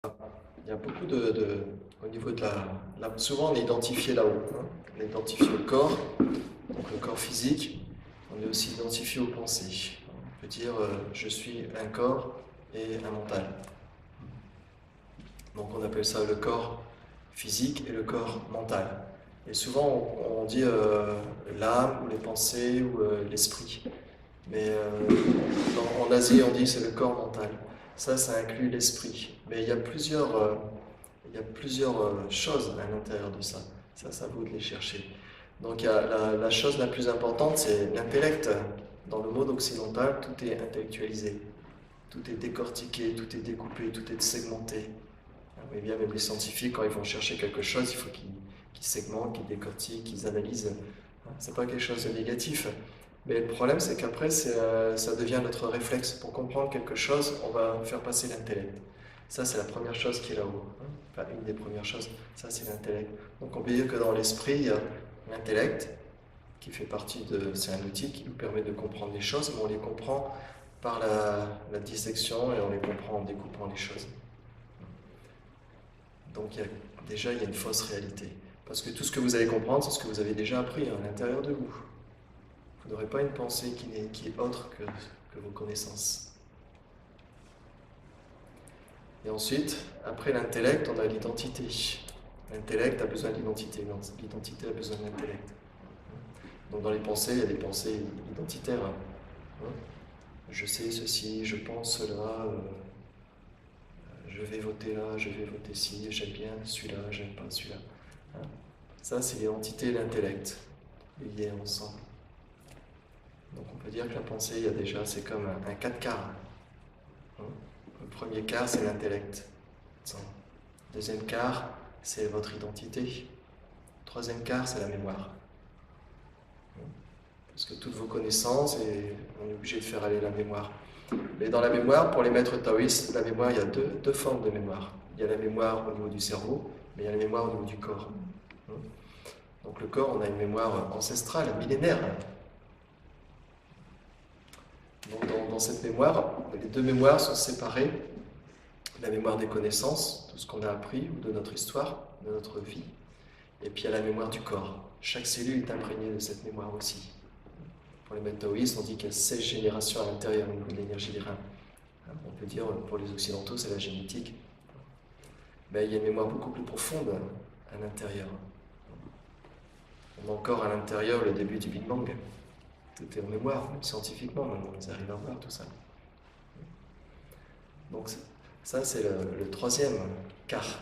Il y a beaucoup au niveau de souvent on est identifié là-haut, hein. On est identifié au corps, donc le corps physique. On est aussi identifié aux pensées. On peut dire je suis un corps et un mental. Donc on appelle ça le corps physique et le corps mental. Et souvent on dit l'âme ou les pensées ou l'esprit. Mais en Asie on dit c'est le corps mental. Ça inclut l'esprit. Mais il y a plusieurs choses à l'intérieur de ça. Ça vaut de les chercher. Donc il y a la chose la plus importante, c'est l'intellect. Dans le monde occidental, tout est intellectualisé. Tout est décortiqué, tout est découpé, tout est segmenté. Mais bien, même les scientifiques, quand ils vont chercher quelque chose, il faut qu'ils segmentent, qu'ils décortiquent, qu'ils analysent. C'est pas quelque chose de négatif. Mais le problème, c'est qu'après, ça devient notre réflexe. Pour comprendre quelque chose, on va faire passer l'intellect. Ça, c'est la première chose qui est là-haut. Enfin, une des premières choses, ça, c'est l'intellect. Donc, on peut dire que dans l'esprit, il y a l'intellect, qui fait partie de... C'est un outil qui nous permet de comprendre les choses, mais on les comprend par la dissection et on les comprend en découpant les choses. Donc, déjà, il y a une fausse réalité. Parce que tout ce que vous allez comprendre, c'est ce que vous avez déjà appris à l'intérieur de vous. Vous n'aurez pas une pensée qui est autre que vos connaissances. Et ensuite, après l'intellect, on a l'identité. L'intellect a besoin d'identité, l'identité a besoin de l'intellect. Donc dans les pensées, il y a des pensées identitaires. Je sais ceci, je pense cela, je vais voter là, je vais voter ci, j'aime bien celui-là, j'aime pas celui-là. Ça, c'est l'identité et l'intellect liés ensemble. Donc on peut dire que la pensée, il y a déjà, c'est comme un 4 quarts. Le premier quart, c'est l'intellect. Le deuxième quart, c'est votre identité. Le troisième quart, c'est la mémoire. Parce que toutes vos connaissances, on est obligé de faire aller la mémoire. Mais dans la mémoire, pour les maîtres taoïstes, la mémoire, il y a deux formes de mémoire. Il y a la mémoire au niveau du cerveau, mais il y a la mémoire au niveau du corps. Donc le corps, on a une mémoire ancestrale, millénaire. Donc dans cette mémoire, les deux mémoires sont séparées. La mémoire des connaissances, tout ce qu'on a appris, ou de notre histoire, de notre vie. Et puis il y a la mémoire du corps. Chaque cellule est imprégnée de cette mémoire aussi. Pour les maîtres taoïstes, on dit qu'il y a 16 générations à l'intérieur au niveau de l'énergie des reins. On peut dire, pour les occidentaux, c'est la génétique. Mais il y a une mémoire beaucoup plus profonde à l'intérieur. On a encore à l'intérieur le début du Big Bang. Tout est en mémoire, même scientifiquement, on arrive à voir tout ça. Donc ça, c'est le troisième quart.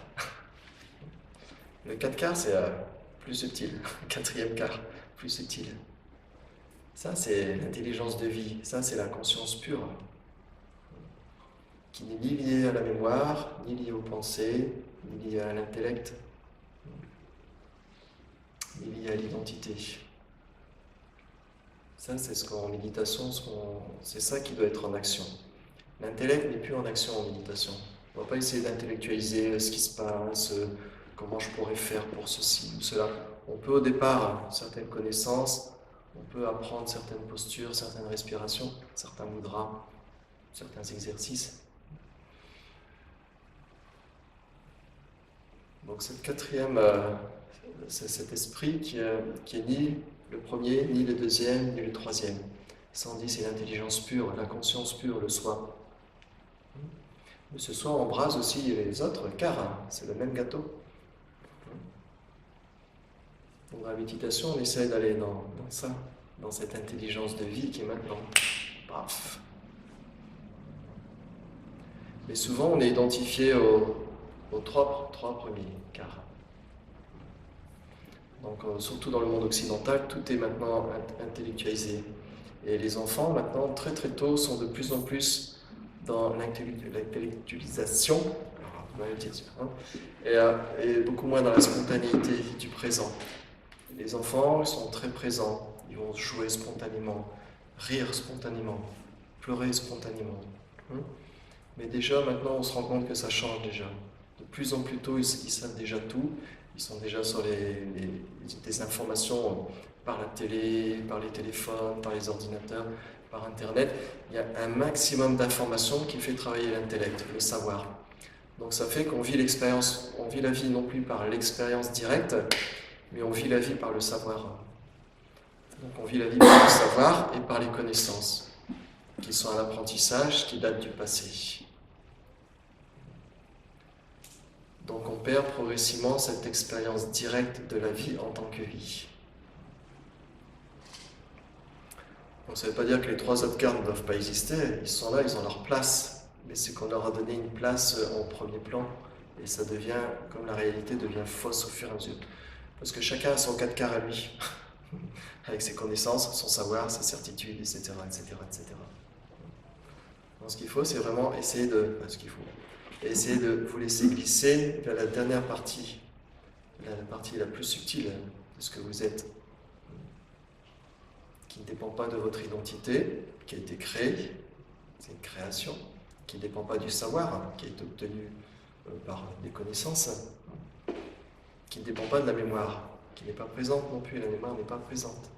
Le 4 quarts, c'est plus subtil. Le quatrième quart, plus subtil. Ça, c'est l'intelligence de vie. Ça, c'est la conscience pure. Qui n'est ni liée à la mémoire, ni liée aux pensées, ni liée à l'intellect, ni liée à l'identité. Ça, c'est ce qu'en méditation, c'est ça qui doit être en action. L'intellect n'est plus en action en méditation. On ne va pas essayer d'intellectualiser ce qui se passe, comment je pourrais faire pour ceci ou cela. On peut au départ certaines connaissances, on peut apprendre certaines postures, certaines respirations, certains mudras, certains exercices. Donc cette quatrième, c'est cet esprit qui est ni le premier, ni le deuxième, ni le troisième. Ça on dit c'est l'intelligence pure, la conscience pure, le soi. Mais ce soi embrase aussi les autres, car c'est le même gâteau. Donc dans la méditation, on essaie d'aller dans ça, dans cette intelligence de vie qui est maintenant. Paf. Mais souvent, on est identifié aux trois premiers quarts. Donc, surtout dans le monde occidental, tout est maintenant intellectualisé. Et les enfants, maintenant, très très tôt, sont de plus en plus dans l'intellectualisation, et beaucoup moins dans la spontanéité du présent. Les enfants sont très présents, ils vont jouer spontanément, rire spontanément, pleurer spontanément. Mais déjà, maintenant, on se rend compte que ça change déjà. De plus en plus tôt, ils savent déjà tout. Ils sont déjà sur des informations par la télé, par les téléphones, par les ordinateurs, par Internet. Il y a un maximum d'informations qui fait travailler l'intellect, le savoir. Donc ça fait qu'on vit l'expérience, on vit la vie non plus par l'expérience directe, mais on vit la vie par le savoir. Donc on vit la vie par le savoir et par les connaissances, qui sont un apprentissage qui date du passé. Donc on perd progressivement cette expérience directe de la vie en tant que vie. Donc ça ne veut pas dire que les trois autres quarts ne doivent pas exister, ils sont là, ils ont leur place, mais c'est qu'on leur a donné une place en premier plan, et ça devient, comme la réalité devient fausse au fur et à mesure. Parce que chacun a son 4 quarts à lui, avec ses connaissances, son savoir, ses certitudes, etc. etc., etc. Donc ce qu'il faut, c'est vraiment essayer de... essayer de vous laisser glisser vers la dernière partie, la partie la plus subtile de ce que vous êtes, qui ne dépend pas de votre identité, qui a été créée, c'est une création, qui ne dépend pas du savoir, qui est obtenu par des connaissances, qui ne dépend pas de la mémoire, qui n'est pas présente non plus, la mémoire n'est pas présente.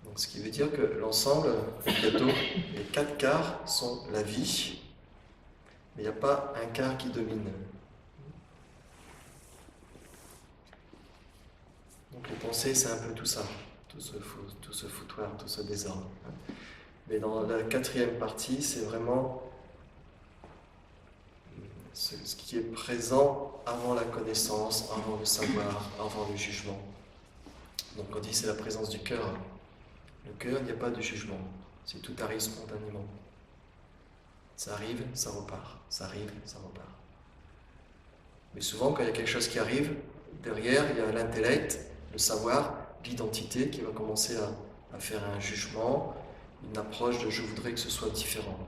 Donc, ce qui veut dire que l'ensemble du gâteau, les 4 quarts sont la vie, mais il n'y a pas un quart qui domine. Donc les pensées, c'est un peu tout ça, tout ce foutoir, tout ce désordre. Mais dans la 4e partie, c'est vraiment ce qui est présent avant la connaissance, avant le savoir, avant le jugement. Donc on dit c'est la présence du cœur. Le cœur, il n'y a pas de jugement, c'est tout arrive spontanément. Ça arrive, ça repart, ça arrive, ça repart. Mais souvent, quand il y a quelque chose qui arrive, derrière, il y a l'intellect, le savoir, l'identité qui va commencer à faire un jugement, une approche de « je voudrais que ce soit différent ».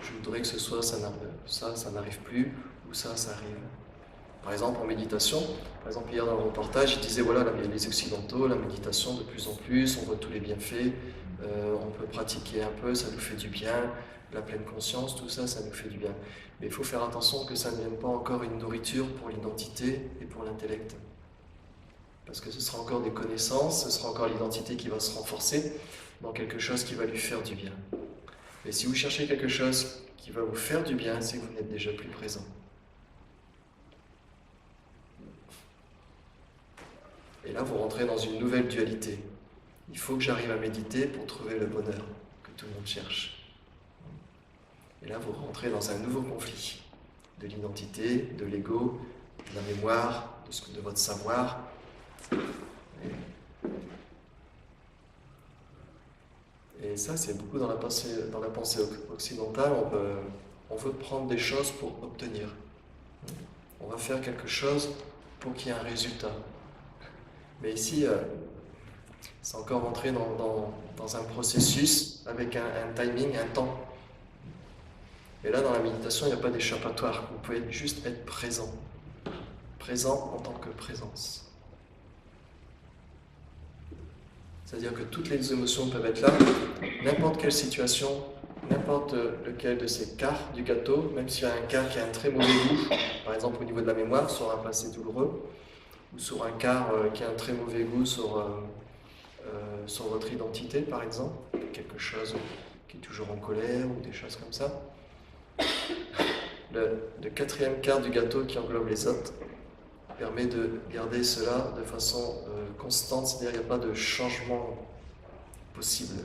Je voudrais que ce soit ça n'arrive plus, ou ça arrive. Par exemple, en méditation, hier dans le reportage, il disait voilà, les Occidentaux, la méditation de plus en plus, on voit tous les bienfaits, on peut pratiquer un peu, ça nous fait du bien, la pleine conscience, tout ça, ça nous fait du bien. Mais il faut faire attention que ça ne devienne pas encore une nourriture pour l'identité et pour l'intellect. Parce que ce sera encore des connaissances, ce sera encore l'identité qui va se renforcer dans quelque chose qui va lui faire du bien. Mais si vous cherchez quelque chose qui va vous faire du bien, c'est que vous n'êtes déjà plus présent. Et là, vous rentrez dans une nouvelle dualité. Il faut que j'arrive à méditer pour trouver le bonheur que tout le monde cherche. Et là, vous rentrez dans un nouveau conflit de l'identité, de l'ego, de la mémoire, de votre savoir. Et ça, c'est beaucoup dans la pensée occidentale. On veut prendre des choses pour obtenir. On va faire quelque chose pour qu'il y ait un résultat. Mais ici, c'est encore rentré dans un processus avec un timing, un temps. Et là, dans la méditation, il n'y a pas d'échappatoire. Vous pouvez juste être présent. Présent en tant que présence. C'est-à-dire que toutes les émotions peuvent être là, n'importe quelle situation, n'importe lequel de ces quarts du gâteau, même s'il y a un quart qui a un très mauvais goût, par exemple au niveau de la mémoire, sur un passé douloureux, ou sur un quart qui a un très mauvais goût sur votre identité, par exemple, quelque chose qui est toujours en colère, ou des choses comme ça. Le 4e quart du gâteau qui englobe les autres permet de garder cela de façon constante, c'est-à-dire qu'il n'y a pas de changement possible.